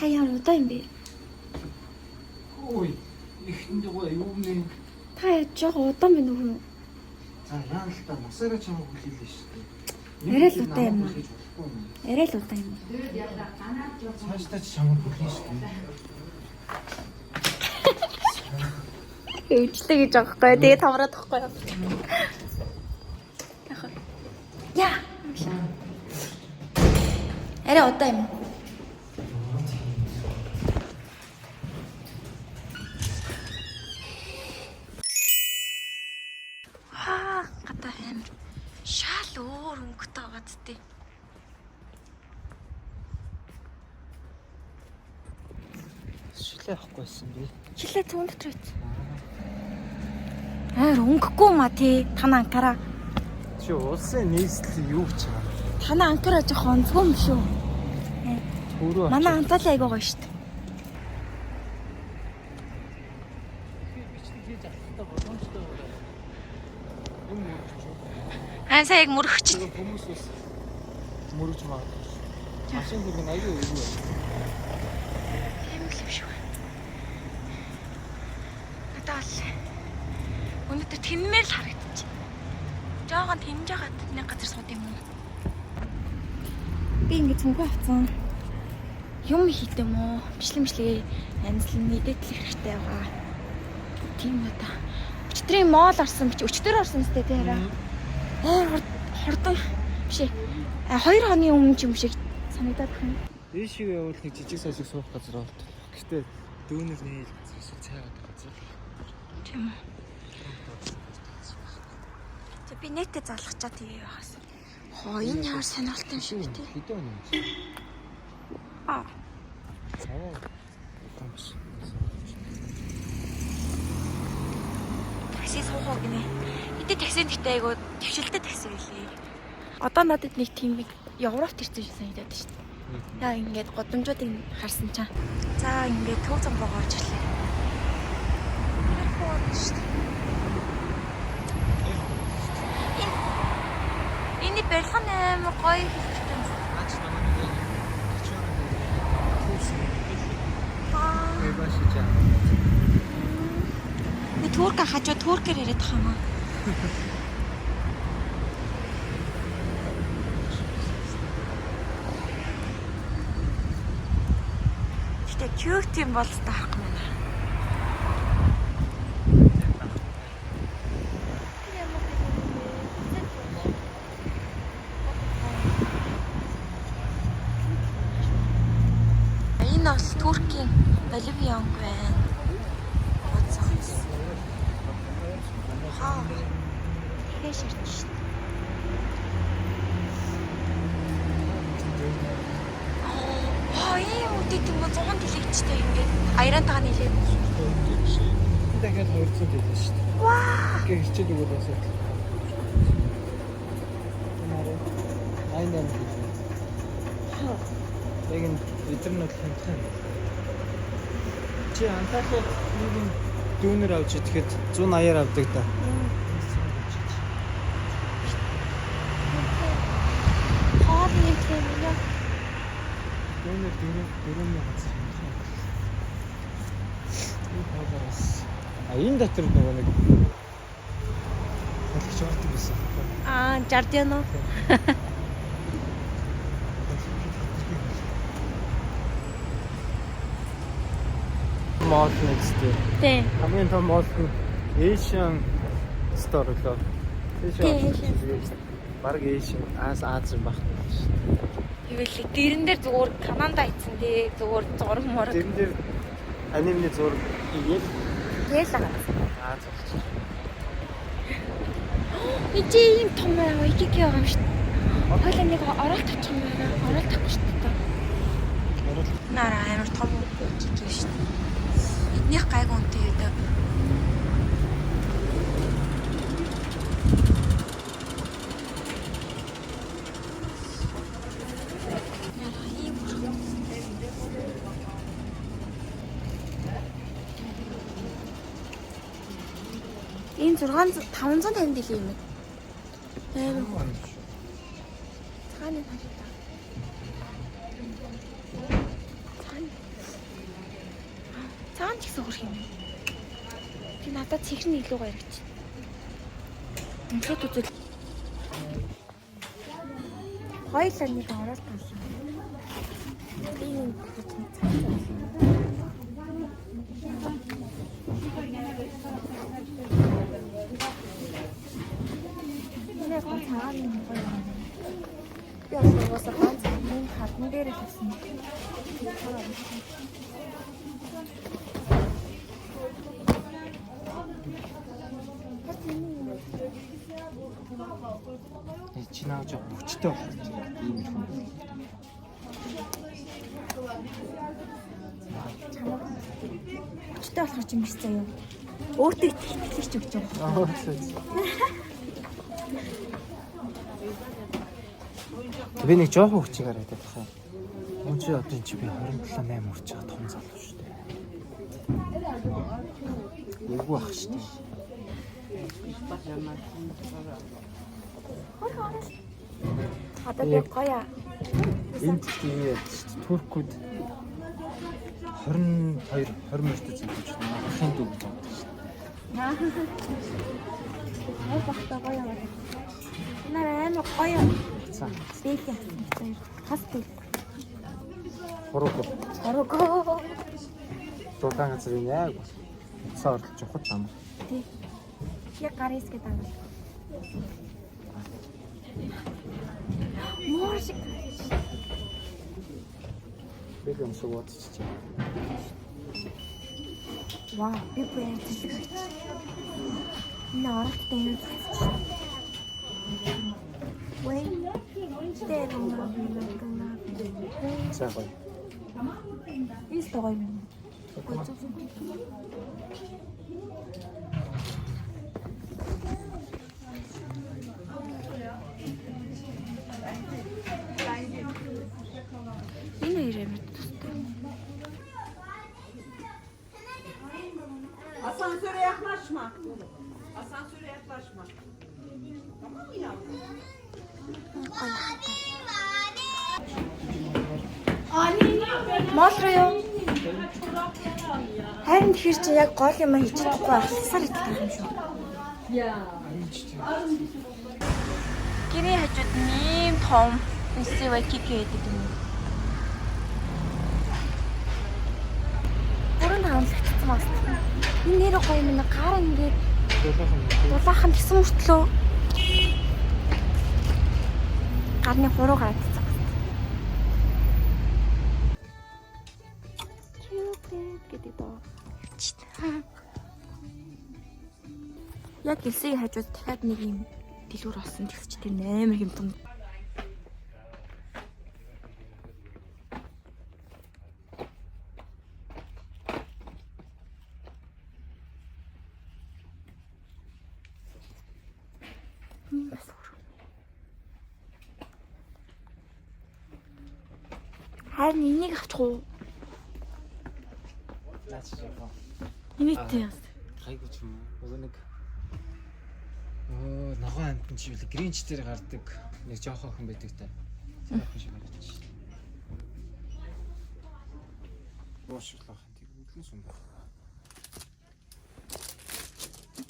Та яа удаа юм бэ? Ой, ихэнд гоо юу нэ? Та яа жоо удаан байна уу? За яа л та насаараа чамайг хүлээлээ шүү дээ. Арай л удаан юм аа. Арай л удаан юм. Цаашдаа ч чамайг хүлээн шүү дээ. Өвчлээ гэж аахгүй. Тэгээ тавраад ахгүй. Яа. Арай удаан юм. Гадаа амар шал өөр өнгөтэй байгаа зү. Шилээ авахгүйсэн би. Шилээ зүүн дотор байц. Өнгөхгүй ма тий. Танаа анкараа. Чи улсын нийслэл юу ч чам. Танаа анкараа жоох онцгой юм шүү. Өөрөө Манай антал айгуу гоё штт. Сая яг мөрөгч. Хүмүүс бас мөрөж магадгүй. Машин хэрэг аюу юу вэ? Тийм л юм шүү. Надад өнөөдөр тэнмээр л харагдчих. Жоогон тэнж байгаа нэг газар сууд юм уу? Би ингэ цүнхөө авцсан. Юм хийдэм үү? Бичлэмжлэгээ амжилт нийтэд л хэрэгтэй байгаа. Тийм үү та. Өчтөрийн моол орсон бич өчтөр орсон сте тэрэ. Хурдан биш ээ. 2 хоногийн өмнө ч юм шиг санагдаад байна. Дэшиг явуул нэг жижиг сажиг суух газар болт. Гэхдээ дүүнер нээл газар эсвэл цайгаад газар. Тийм үү. За би нэтээ залгачаа тэгээ яхаас. Энэ ямар сонирхолтой юм шиг тий. Хэдэн өнөө. Аа. Такси суухаа гинэ. Хэдий таксинд гэтээ айгу твшилтэй такси байлээ. Одоо надад нэг тийм нэг Европт ирсэн шиг санагдаад шүү дээ. Яа ингээд годомжуудыг харсан чам. За ингээд төв замбаа орж ирлээ. Ярахгүй байна шүү дээ. Энэ Берлин амар гоё хэлбэртэй. Наач намайг башижаа. Би турка хажуу туркээр яриад байгаа юм аа. Гэтэ cute юм бол таах юм байна. Энэ бас Туркийн Боливиан байна. Тэгэж ирж шít. Ийм үдээд юм 100 дэлгэцтэй ингээд аярантайгаа нийлээд. Дахиад 200 дэлгэж шүү дээ. Ваа! Ингээ хичээл өгöd басаа. Айнан. Яг энэ интернет хэмтэн. Чи антаахаа нэг дүүнер авч идэхэд 180-аар авдаг да. Хоол юм тийм үү? Дүүнер дөрөвний хацсан. Энэ дотор нөгөө нэг хэлж ордог байсан. Жардиано. Мол нэгстэй. Тий. Хамгийн том мол нь Asian Store лөө. Бараг Asian Аз багт. Ивэл дэрэн дээр зүгээр Канада ийцэн тий. Зүгээр зураг морог. Дэрэн дээр анимны зураг игээл. Тэгэл аа. Зурч. Ичи ийм том байгаа ичиг байгаа юм шүү дээ. Хойлоо нэг оролт авчих юм байна. Оролт авах шүү дээ. Нара амар том ичиг шүү дээ. Эднийх гайгүй үнэтэй гэдэг. Энэ 550 дэлээ юм. Амар. Цааны хажуудаа. Цааны. Цаана ч гэсэн хөрх юм. Тэг надад цэгний илүү гоё гэж. Ингээд үзэл. Хоёлаа нэг оролт авсан. Би энэ би бас ганц нэг хатан дээр л авсан. Чи наач хүчтэй болох ийм их юм. Хүчтэй болох юм биш заяа. Өөртөө итгэлж өгч байгаа. Би нэг жоохон хүчийг хараад байгаа. Мөн чи одоо чи би 27 8 хүрч байгаа том залуу шүү дээ. Эвгүй ах шүү дээ. Одоо би гоё. Энд тэгээд туркууд 22 20 мөртөж залууч ахын дүү гэж байна шүү дээ. Аа бахта гоё. Нараа гоё. За. Бэлээ. Хастай. Хорого. Дурдаан газрын яг цаа орлож явах юм. Тий. Яг гарис гэдэг юм. Морш. Бэлэн суугаад чи. Вау, би бүр хэлж. Наартай юм. Вэй. За гоё. Ის гоё юм. Энэ ирэмэд тустай. Asansöre yaklaşma. Asansöre yaklaşma. Tamam mı yavrum? Мол руу юу? Харин тэр чи яг гол юм хийж чадахгүй ахсаар идэх юм шүү. Гэрээ хажууд нэм том эсэв кики гэдэг юм. Бүрэн хаалгацсан бас. Энэ нэр гоё юм нэг гар ингээд дулаахан гэсэн мөртлөө гарны хуруу гараад. Гэдэг доо. Яг элсийг хажууд дахиад нэг юм дэлгүүр болсон тэгсч тэр амар хэмтэн. Харин энийг авчих уу? Инээтэй яс. Гайгүй ч юм уу. Нөгөө нэг ногоон амтэн чи үл гринч дээр гардаг нэг жоохон охин байдаг та. Жоохон шиг гарч. Бошглах тийм үглэн сум.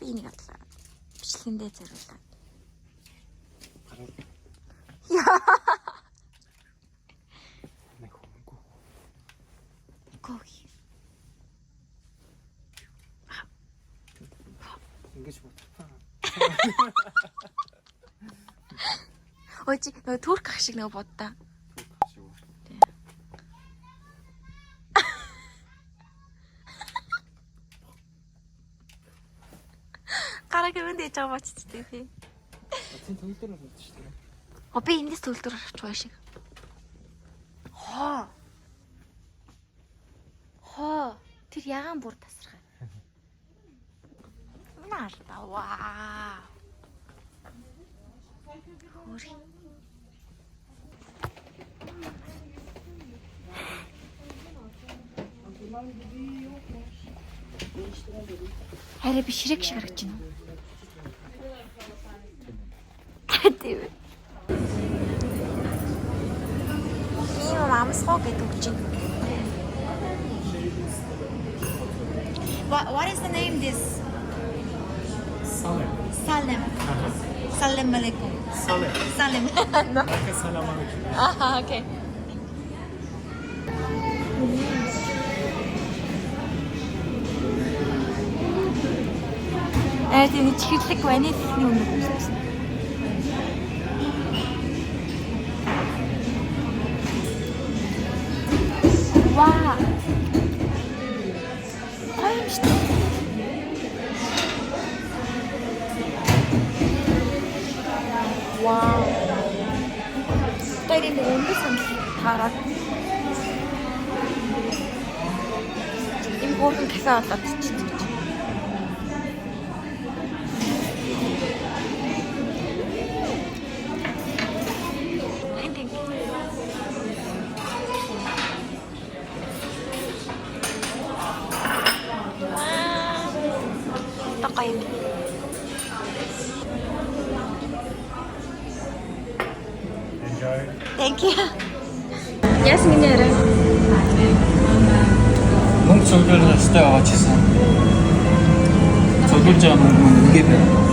Би нэг атлаа. Бичлэгэндээ зориулаа. Гараа. Яа. Нэг хөнгөө. Гой. Ингэж бодчихсан. Өөч нөгөө турк ах шиг нөгөө боддоо. Гараг өвөнд ээж байгаа бач тий. Тэн төвлөр болчихсон шүү дээ. Би эндээс төвлөр авчих гоё шиг. Хоо. Тэр ягаан бүр тасрах. Нарта вау. Хөөри. Харин би ширэг шиг харагдаж байна. Тийм. Ийм амсгоо гэдэг үг чинь. What is the name this? Salem. Salem. Salam alaikum. Salem. Salem. No. Like a salam alaikum. Ah, okay. Тийм чихэрлэг ванилины үнэг үзсэн. Вау. Аимштай. Вау. Тэрийн өндөр санал хараад энэ хөөрхөн кафе болоод чичтэй. Enjoy. Thank you. Яасан гинэ яраа. Мөнгө цуглуулж настай аваад чийсэн. Цуглуулж байгаа мөнгө үнгээ байна.